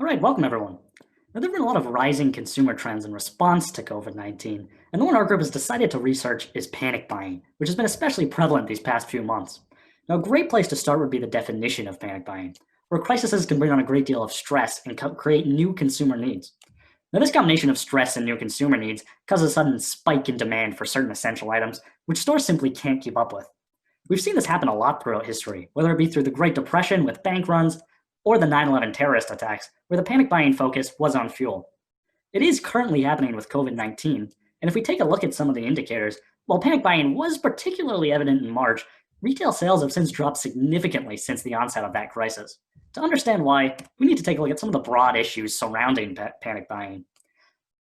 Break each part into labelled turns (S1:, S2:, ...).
S1: All right, welcome everyone. Now, there have been a lot of rising consumer trends in response to COVID 19, and the one our group has decided to research is panic buying, which has been especially prevalent these past few months. Now, a great place to start would be the definition of panic buying, where crises can bring on a great deal of stress and create new consumer needs. Now, this combination of stress and new consumer needs causes a sudden spike in demand for certain essential items, which stores simply can't keep up with. We've seen this happen a lot throughout history, whether it be through the Great Depression with bank runs or the 9/11 terrorist attacks, where the panic buying focus was on fuel. It is currently happening with COVID 19, and if we take a look at some of the indicators, while panic buying was particularly evident in March, retail sales have since dropped significantly since the onset of that crisis. To understand why, we need to take a look at some of the broad issues surrounding panic buying.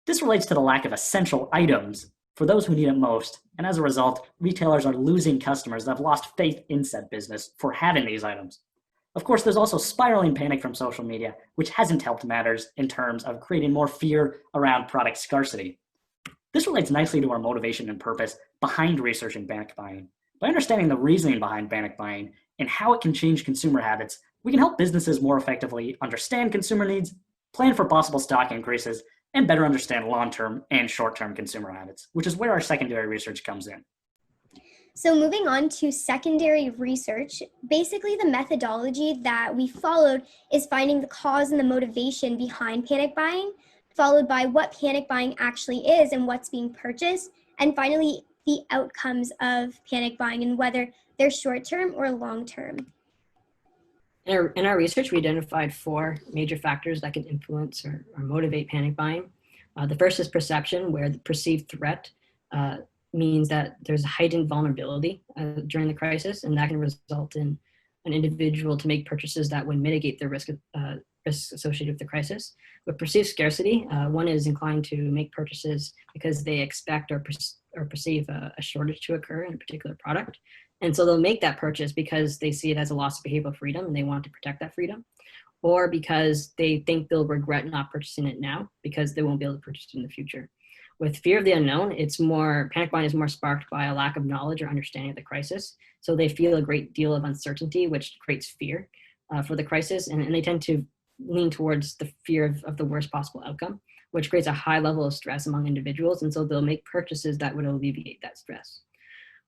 S1: This relates to the lack of essential items for those who need it most, and as a result, retailers are losing customers that have lost faith in said business for having these items. Of course, there's also spiraling panic from social media, which hasn't helped matters in terms of creating more fear around product scarcity. This relates nicely to our motivation and purpose behind researching panic buying. By understanding the reasoning behind panic buying and how it can change consumer habits, we can help businesses more effectively understand consumer needs, plan for possible stock increases, and better understand long-term and short-term consumer habits, which is where our secondary research comes in.
S2: So moving on to secondary research, basically the methodology that we followed is finding the cause and the motivation behind panic buying, followed by what panic buying actually is and what's being purchased, and finally the outcomes of panic buying and whether they're short-term or long-term.
S3: In our research, we identified four major factors that can influence or motivate panic buying. The first is perception, where the perceived threat means that there's a heightened vulnerability during the crisis, and that can result in an individual to make purchases that would mitigate the risks associated with the crisis. With perceived scarcity, one is inclined to make purchases because they expect or perceive a shortage to occur in a particular product. And so they'll make that purchase because they see it as a loss of behavioral freedom and they want to protect that freedom, or because they think they'll regret not purchasing it now because they won't be able to purchase it in the future. With fear of the unknown, panic buying is more sparked by a lack of knowledge or understanding of the crisis. So they feel a great deal of uncertainty, which creates fear for the crisis. And they tend to lean towards the fear of the worst possible outcome, which creates a high level of stress among individuals. And so they'll make purchases that would alleviate that stress.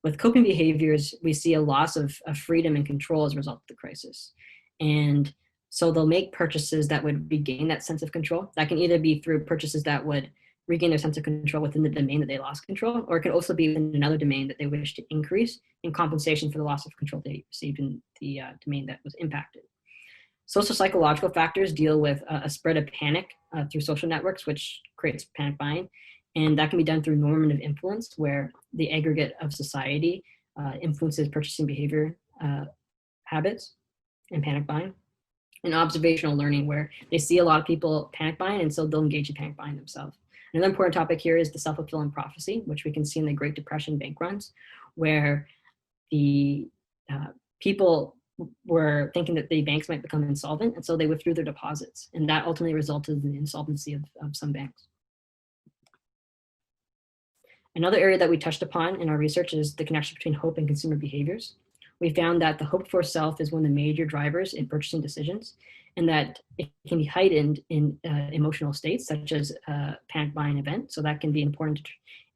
S3: With coping behaviors, we see a loss of freedom and control as a result of the crisis. And so they'll make purchases that would regain that sense of control. That can either be through purchases that would regain their sense of control within the domain that they lost control, or it can also be within another domain that they wish to increase in compensation for the loss of control they received in the domain that was impacted. Social psychological factors deal with a spread of panic through social networks, which creates panic buying. And that can be done through normative influence, where the aggregate of society influences purchasing behavior habits and panic buying. And observational learning, where they see a lot of people panic buying, and so they'll engage in panic buying themselves. Another important topic here is the self-fulfilling prophecy, which we can see in the Great Depression bank runs, where the people were thinking that the banks might become insolvent, and so they withdrew their deposits. And that ultimately resulted in the insolvency of some banks. Another area that we touched upon in our research is the connection between hope and consumer behaviors. We found that the hope for self is one of the major drivers in purchasing decisions, and that it can be heightened in emotional states, such as a panic buying event. So that can be important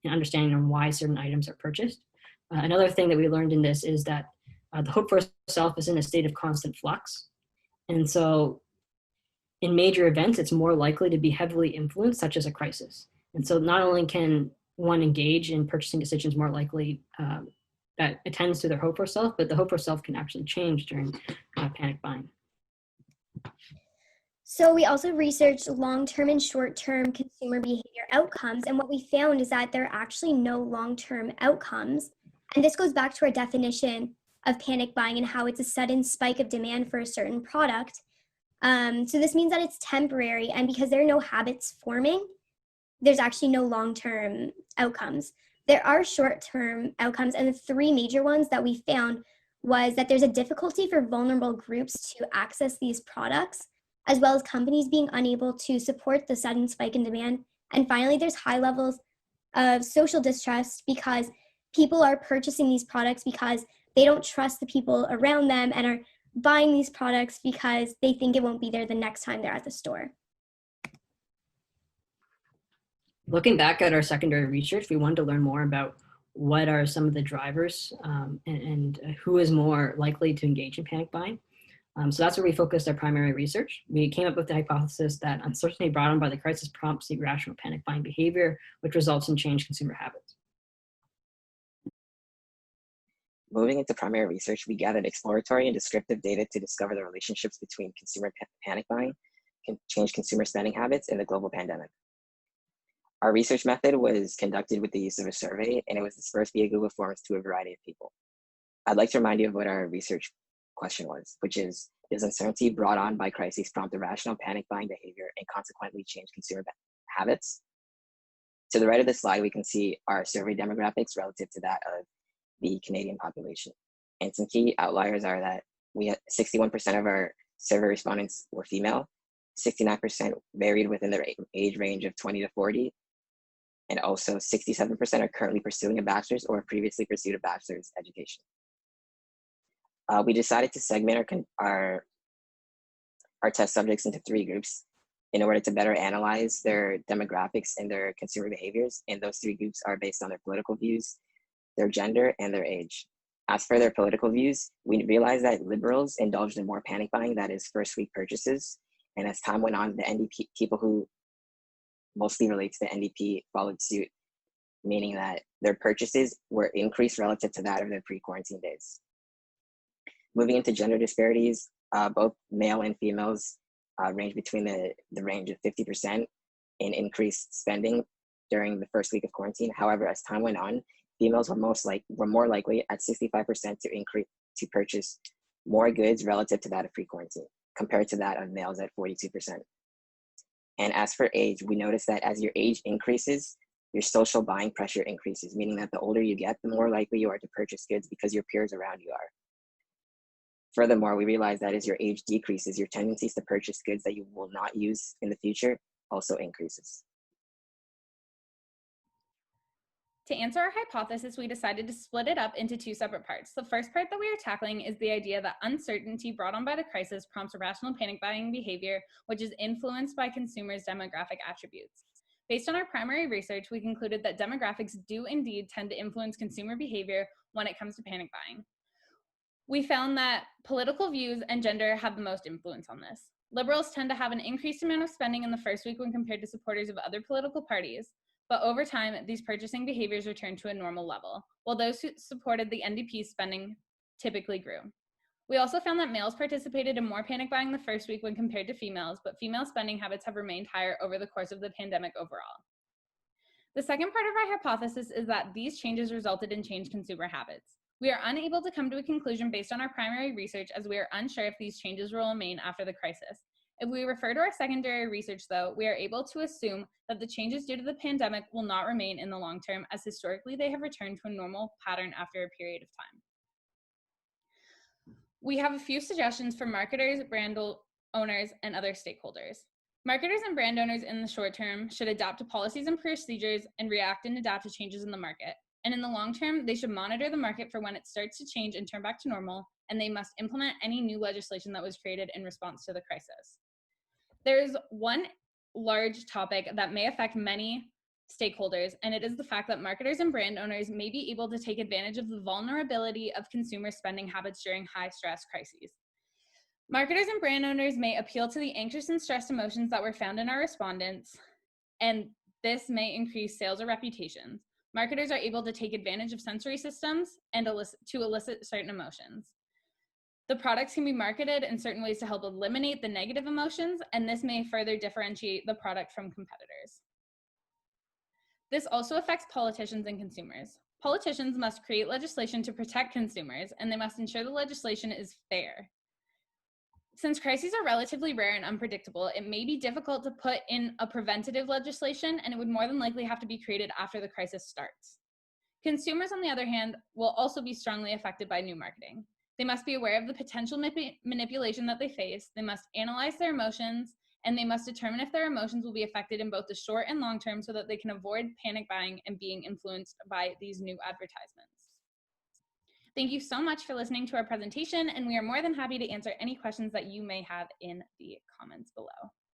S3: in understanding on why certain items are purchased. Another thing that we learned in this is that the hope for self is in a state of constant flux. And so in major events, it's more likely to be heavily influenced, such as a crisis. And so not only can one engage in purchasing decisions more likely that attends to their hope for self, but the hope for self can actually change during panic buying.
S2: So we also researched long-term and short-term consumer behavior outcomes, and what we found is that there are actually no long-term outcomes. And this goes back to our definition of panic buying and how it's a sudden spike of demand for a certain product. So this means that it's temporary, and because there are no habits forming, there's actually no long-term outcomes. There are short-term outcomes, and the three major ones that we found was that there's a difficulty for vulnerable groups to access these products, as well as companies being unable to support the sudden spike in demand. And finally, there's high levels of social distrust because people are purchasing these products because they don't trust the people around them and are buying these products because they think it won't be there the next time they're at the store.
S3: Looking back at our secondary research, we wanted to learn more about what are some of the drivers and who is more likely to engage in panic buying. So that's where we focused our primary research. We came up with the hypothesis that uncertainty brought on by the crisis prompts irrational panic buying behavior, which results in changed consumer habits.
S4: Moving into primary research, we gathered exploratory and descriptive data to discover the relationships between consumer panic buying, change consumer spending habits, and the global pandemic. Our research method was conducted with the use of a survey, and it was dispersed via Google Forms to a variety of people. I'd like to remind you of what our research question was, which is uncertainty brought on by crises prompt irrational panic buying behavior and consequently change consumer habits? To the right of the slide, we can see our survey demographics relative to that of the Canadian population. And some key outliers are that we had 61% of our survey respondents were female, 69% varied within their age range of 20 to 40, and also 67% are currently pursuing a bachelor's or previously pursued a bachelor's education. We decided to segment our test subjects into 3 groups in order to better analyze their demographics and their consumer behaviors. And those 3 groups are based on their political views, their gender, and their age. As for their political views, we realized that liberals indulged in more panic buying, that is first week purchases. And as time went on, the NDP people who mostly relate to the NDP followed suit, meaning that their purchases were increased relative to that of their pre-quarantine days. Moving into gender disparities, both male and females range between the range of 50% in increased spending during the first week of quarantine. However, as time went on, females were more likely at 65% to purchase more goods relative to that of pre-quarantine, compared to that of males at 42%. And as for age, we noticed that as your age increases, your social buying pressure increases, meaning that the older you get, the more likely you are to purchase goods because your peers around you are. Furthermore, we realized that as your age decreases, your tendencies to purchase goods that you will not use in the future also increases.
S5: To answer our hypothesis, we decided to split it up into 2 separate parts. The first part that we are tackling is the idea that uncertainty brought on by the crisis prompts irrational panic buying behavior, which is influenced by consumers' demographic attributes. Based on our primary research, we concluded that demographics do indeed tend to influence consumer behavior when it comes to panic buying. We found that political views and gender have the most influence on this. Liberals tend to have an increased amount of spending in the first week when compared to supporters of other political parties, but over time, these purchasing behaviors return to a normal level, while those who supported the NDP spending typically grew. We also found that males participated in more panic buying the first week when compared to females, but female spending habits have remained higher over the course of the pandemic overall. The second part of our hypothesis is that these changes resulted in changed consumer habits. We are unable to come to a conclusion based on our primary research, as we are unsure if these changes will remain after the crisis. If we refer to our secondary research, though, we are able to assume that the changes due to the pandemic will not remain in the long term, as historically they have returned to a normal pattern after a period of time. We have a few suggestions for marketers, brand owners, and other stakeholders. Marketers and brand owners in the short term should adapt to policies and procedures and react and adapt to changes in the market. And in the long term, they should monitor the market for when it starts to change and turn back to normal, and they must implement any new legislation that was created in response to the crisis. There is one large topic that may affect many stakeholders, and it is the fact that marketers and brand owners may be able to take advantage of the vulnerability of consumer spending habits during high-stress crises. Marketers and brand owners may appeal to the anxious and stressed emotions that were found in our respondents, and this may increase sales or reputations. Marketers are able to take advantage of sensory systems and to elicit certain emotions. The products can be marketed in certain ways to help eliminate the negative emotions, and this may further differentiate the product from competitors. This also affects politicians and consumers. Politicians must create legislation to protect consumers, and they must ensure the legislation is fair. Since crises are relatively rare and unpredictable, it may be difficult to put in a preventative legislation, and it would more than likely have to be created after the crisis starts. Consumers, on the other hand, will also be strongly affected by new marketing. They must be aware of the potential manipulation that they face, they must analyze their emotions, and they must determine if their emotions will be affected in both the short and long term so that they can avoid panic buying and being influenced by these new advertisements. Thank you so much for listening to our presentation, and we are more than happy to answer any questions that you may have in the comments below.